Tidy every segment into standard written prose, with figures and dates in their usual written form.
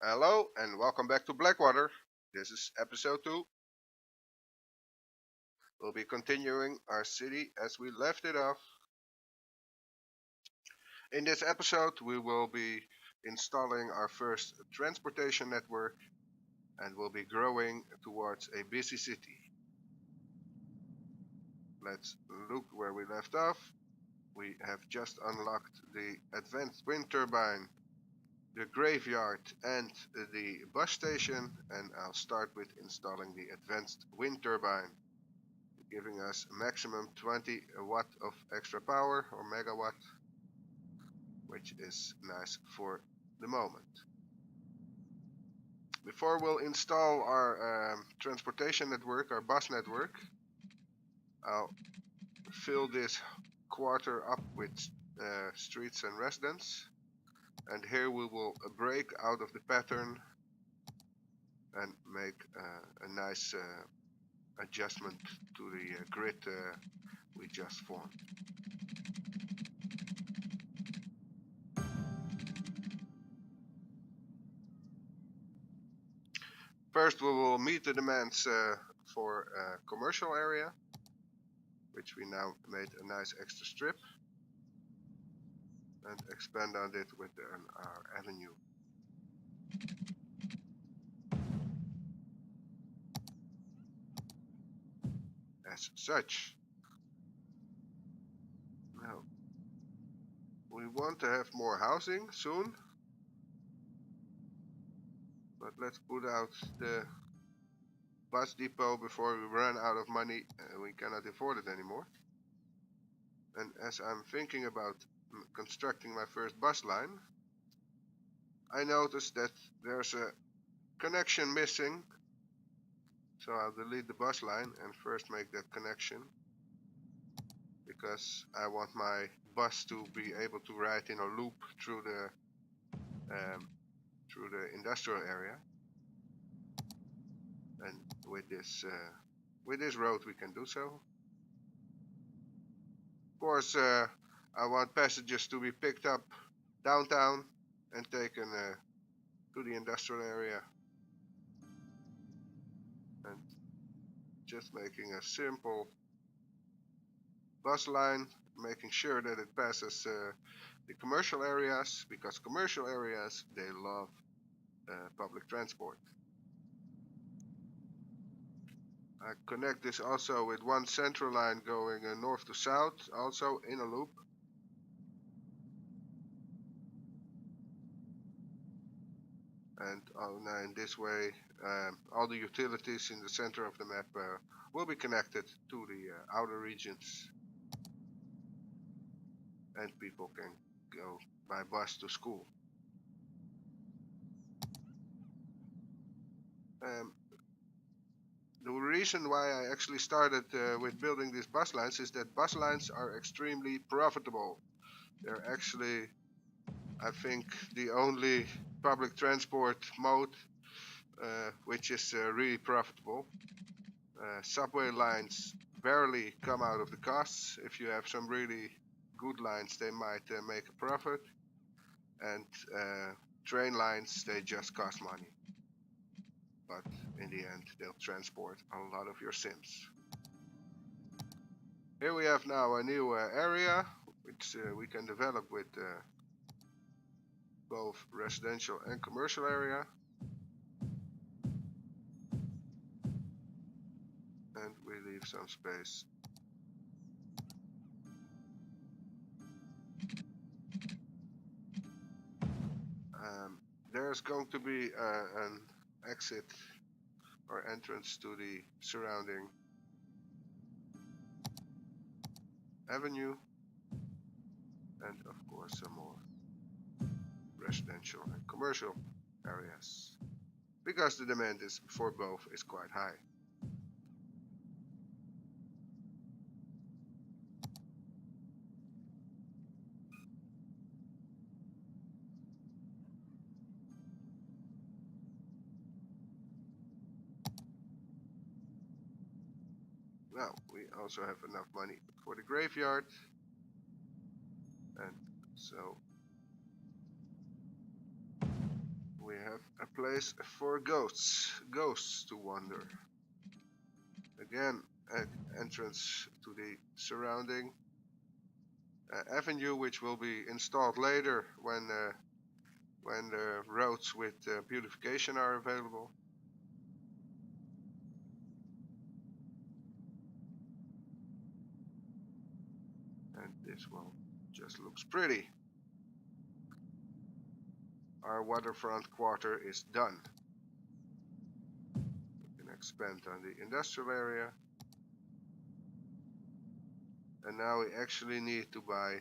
Hello and welcome back to Blackwater. This is episode 2. We'll be continuing our city as we left it off. In this episode, we will be installing our first transportation network and will be growing towards a busy city. Let's look where we left off. We have just unlocked the advanced wind turbine, the graveyard and the bus station, and I'll start with installing the advanced wind turbine, giving us a maximum 20 watt of extra power or megawatt, which is nice for the moment. Before we'll install our transportation network, our bus network, I'll fill this quarter up with streets and residents, and here we will break out of the pattern and make a nice adjustment to the grid we just formed. First, we will meet the demands for a commercial area, which we now made a nice extra strip, and expand on it with our avenue. As such. Now, we want to have more housing soon, but let's put out the bus depot before we run out of money and we cannot afford it anymore. And as I'm thinking about constructing my first bus line, I noticed that there's a connection missing, so I'll delete the bus line and first make that connection, because I want my bus to be able to ride in a loop through the industrial area, and with this road we can do so. Of course, I want passengers to be picked up downtown and taken to the industrial area, and just making a simple bus line, making sure that it passes the commercial areas, because commercial areas, they love public transport. I connect this also with one central line going north to south, also in a loop. And in this way, all the utilities in the center of the map will be connected to the outer regions, and people can go by bus to school. The reason why I actually started with building these bus lines is that bus lines are extremely profitable. They're actually, I think, the only public transport mode which is really profitable. Subway lines barely come out of the costs. If you have some really good lines, they might make a profit, and train lines, they just cost money, but in the end they'll transport a lot of your sims. Here we have now a new area which we can develop with both residential and commercial area, and we leave some space. There's going to be an exit or entrance to the surrounding avenue, and of course some more residential and commercial areas, because the demand is for both is quite high. Now we also have enough money for the graveyard, and so We have a place for ghosts to wander. Again, an entrance to the surrounding avenue, which will be installed later when the roads with beautification are available. And this one just looks pretty. Our waterfront quarter is done. We can expand on the industrial area. And now we actually need to buy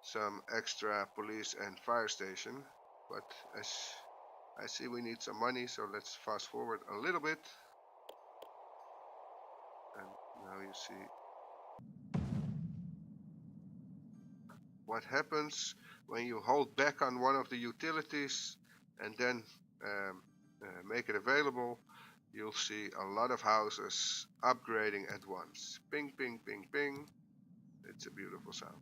some extra police and fire station. But as I see, we need some money, so let's fast forward a little bit. And now you see what happens when you hold back on one of the utilities and then make it available. You'll see a lot of houses upgrading at once. Ping, ping, ping, ping. It's a beautiful sound.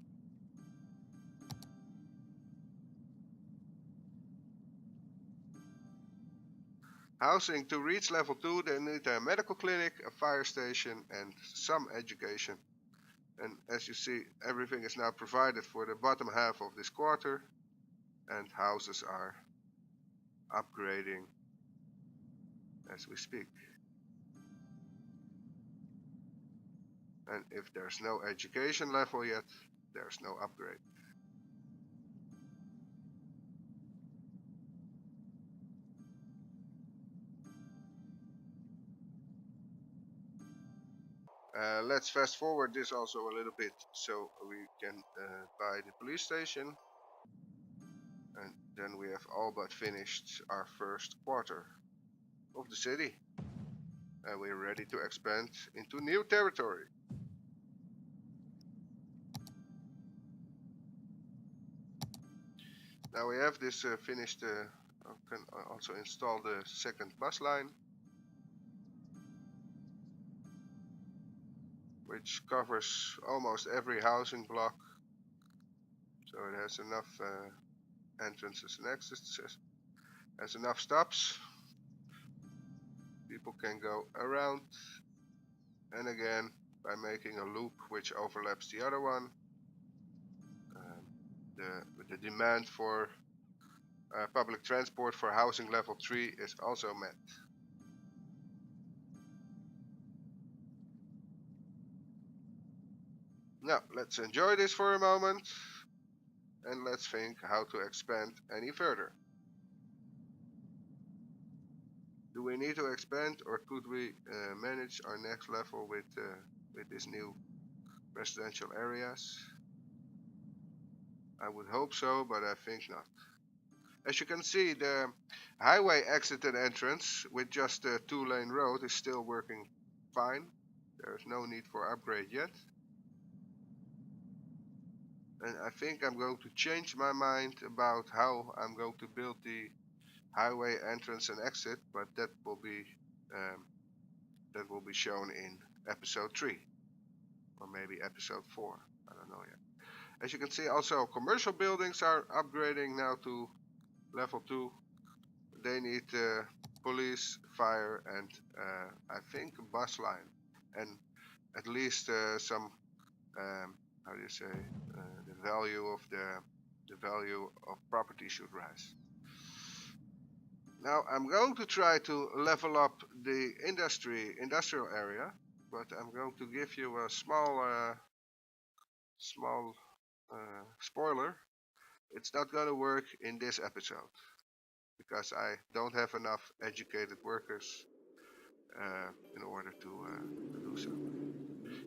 Housing to reach level 2, they need a medical clinic, a fire station, and some education. And as you see, everything is now provided for the bottom half of this quarter, and houses are upgrading as we speak. And if there's no education level yet, there's no upgrade. Let's fast forward this also a little bit so we can buy the police station. And then we have all but finished our first quarter of the city. And we're ready to expand into new territory. Now we have this finished, can also install the second bus line, which covers almost every housing block. So it has enough entrances and exits, has enough stops. People can go around and again by making a loop which overlaps the other one. The demand for public transport for housing level 3 is also met. Now let's enjoy this for a moment and let's think how to expand any further. Do we need to expand, or could we manage our next level with these new residential areas? I would hope so, but I think not. As you can see, the highway exit and entrance with just a 2-lane road is still working fine. There is no need for upgrade yet. And I think I'm going to change my mind about how I'm going to build the highway entrance and exit, but that will be shown in episode 3 or maybe episode 4. I don't know yet. As you can see, also commercial buildings are upgrading now to level 2. They need police, fire, and I think a bus line, and at least some how do you say the value of property should rise. Now I'm going to try to level up the industrial area, but I'm going to give you a small spoiler. It's not going to work in this episode because I don't have enough educated workers in order to do so.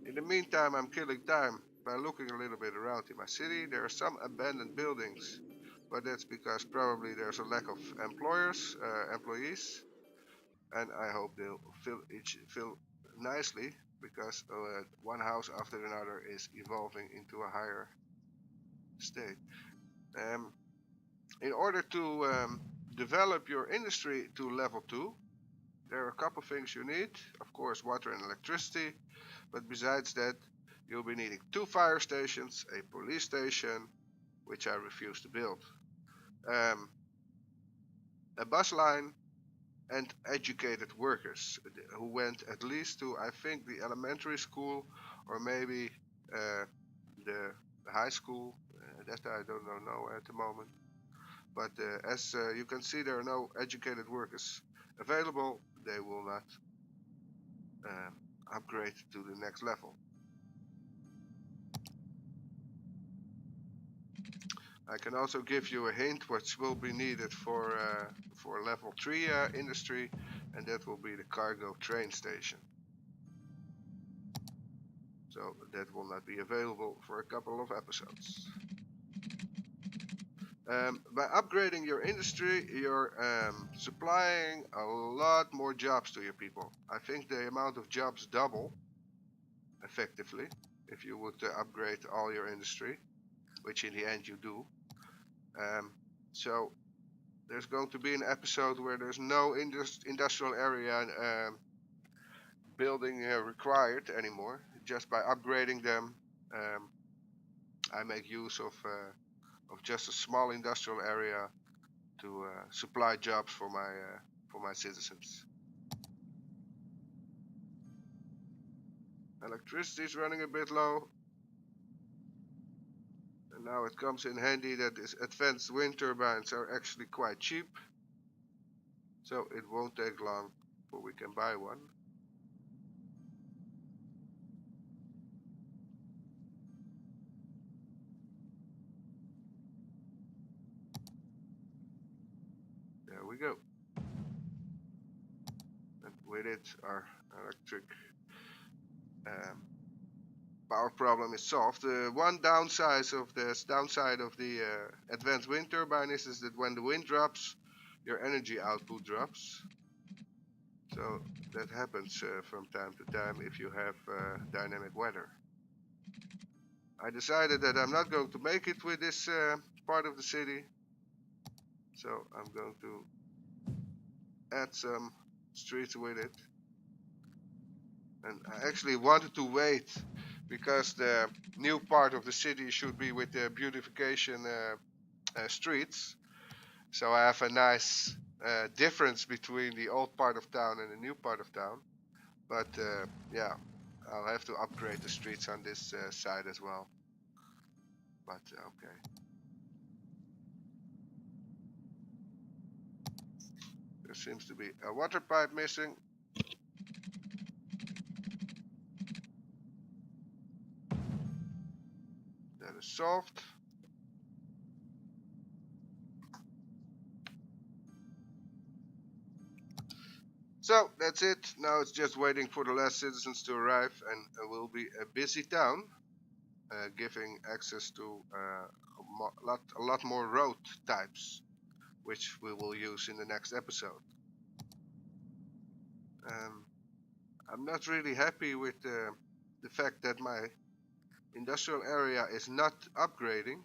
In the meantime, I'm killing time by looking a little bit around in my city. There are some abandoned buildings, but that's because probably there's a lack of employees, and I hope they'll fill nicely because one house after another is evolving into a higher state. In order to develop your industry to level 2, there are a couple things you need. Of course, water and electricity, but besides that, you'll be needing 2 fire stations, a police station, which I refuse to build. a bus line, and educated workers who went at least to, I think, the elementary school or maybe uh, the high school. That I don't know at the moment. But as you can see, there are no educated workers available. They will not um, upgrade to the next level. I can also give you a hint which will be needed for level 3 industry, and that will be the cargo train station. So that will not be available for a couple of episodes. By upgrading your industry, you're supplying a lot more jobs to your people. I think the amount of jobs double effectively if you would upgrade all your industry, which in the end you do. So there's going to be an episode where there's no industrial area building required anymore. Just by upgrading them, I make use of just a small industrial area to supply jobs for my citizens. Electricity is running a bit low, and now it comes in handy that these advanced wind turbines are actually quite cheap, so it won't take long before we can buy one. There we go. And with it, our electric power problem is solved. One downside of the advanced wind turbine is that when the wind drops, your energy output drops. So that happens from time to time if you have dynamic weather. I decided that I'm not going to make it with this part of the city, so I'm going to add some streets with it. And I actually wanted to wait because the new part of the city should be with the beautification streets. So I have a nice difference between the old part of town and the new part of town. But yeah, I'll have to upgrade the streets on this side as well. But okay. There seems to be a water pipe missing. That is solved. So that's it. Now it's just waiting for the last citizens to arrive, and it will be a busy town, giving access to a lot more road types, which we will use in the next episode. I'm not really happy with the fact that my industrial area is not upgrading.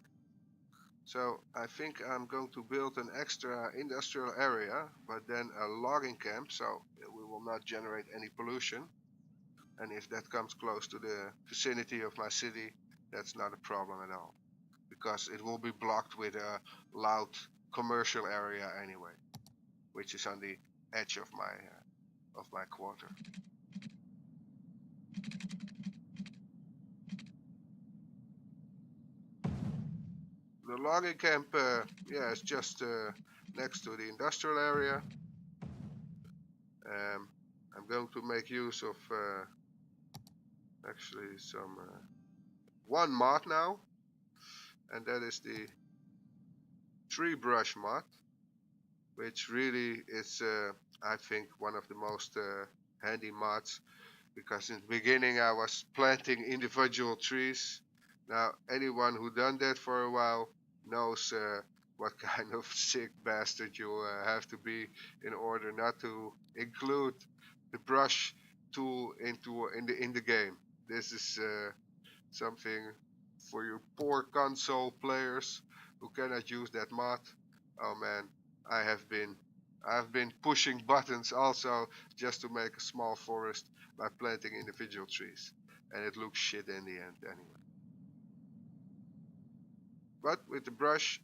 So I think I'm going to build an extra industrial area, but then a logging camp, so we will not generate any pollution. And if that comes close to the vicinity of my city, that's not a problem at all, because it will be blocked with a loud commercial area anyway, which is on the edge of my quarter. The logging camp, yeah, is just next to the industrial area. I'm going to make use of actually some one mod now, and that is the tree brush mod, which really is, I think, one of the most handy mods, because in the beginning I was planting individual trees. Now, anyone who done that for a while knows what kind of sick bastard you have to be in order not to include the brush tool in the game. This is something for you poor console players who cannot use that mod. Oh man, I've been pushing buttons also just to make a small forest by planting individual trees, and it looks shit in the end anyway. But with the brush,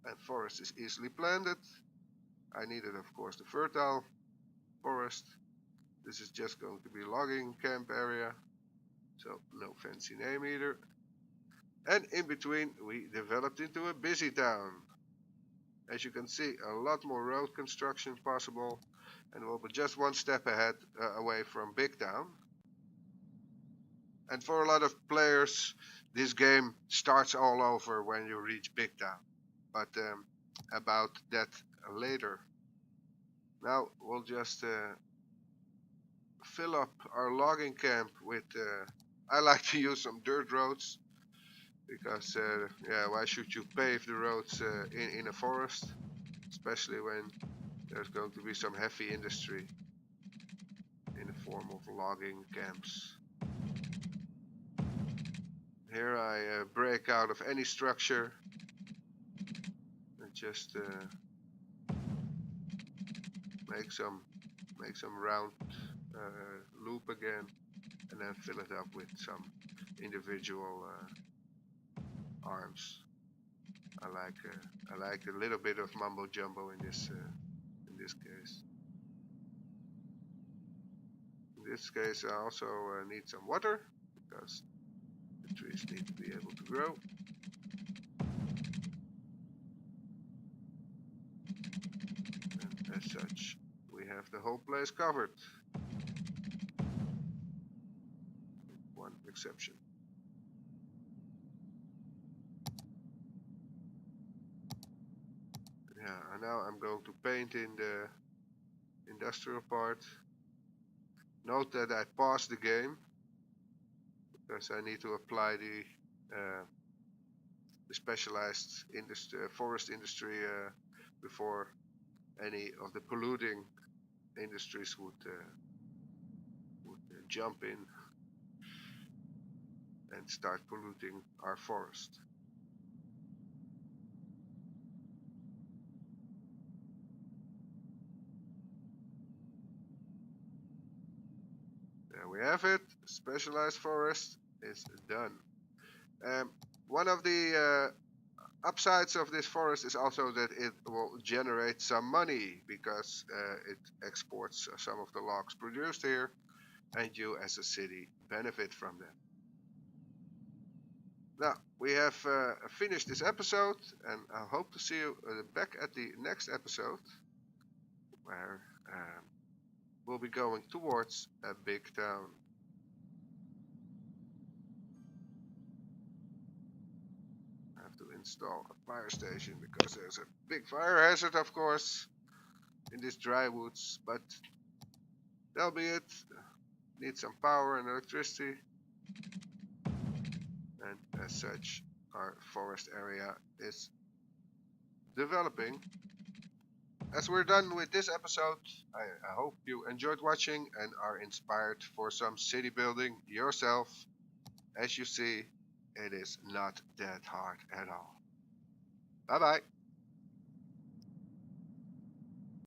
and forest is easily planted, I needed, of course, the fertile forest. This is just going to be logging camp area, so no fancy name either. And in between, we developed into a busy town. As you can see, a lot more road construction possible, and we'll be just one step ahead away from Big Town. And for a lot of players, this game starts all over when you reach Big Town. But about that later. Now we'll just fill up our logging camp with. I like to use some dirt roads because, yeah, why should you pave the roads in a forest, especially when there's going to be some heavy industry in the form of logging camps. Here I break out of any structure and just make some round loop again, and then fill it up with some individual arms. I like a little bit of mumbo jumbo in this case. In this case, I also need some water because the trees need to be able to grow. And as such, we have the whole place covered. With one exception. Yeah, and now I'm going to paint in the industrial part. Note that I paused the game because I need to apply the specialized forest industry before any of the polluting industries would jump in and start polluting our forest. There we have it. Specialized forest is done. One of the upsides of this forest is also that it will generate some money because it exports some of the logs produced here, and you as a city benefit from them. Now, we have finished this episode, and I hope to see you back at the next episode, where we'll be going towards a big town. I have to install a fire station because there's a big fire hazard, of course, in these dry woods, but that'll be it. Need some power and electricity. And as such, our forest area is developing. As we're done with this episode, I hope you enjoyed watching and are inspired for some city building yourself. As you see, it is not that hard at all. Bye bye.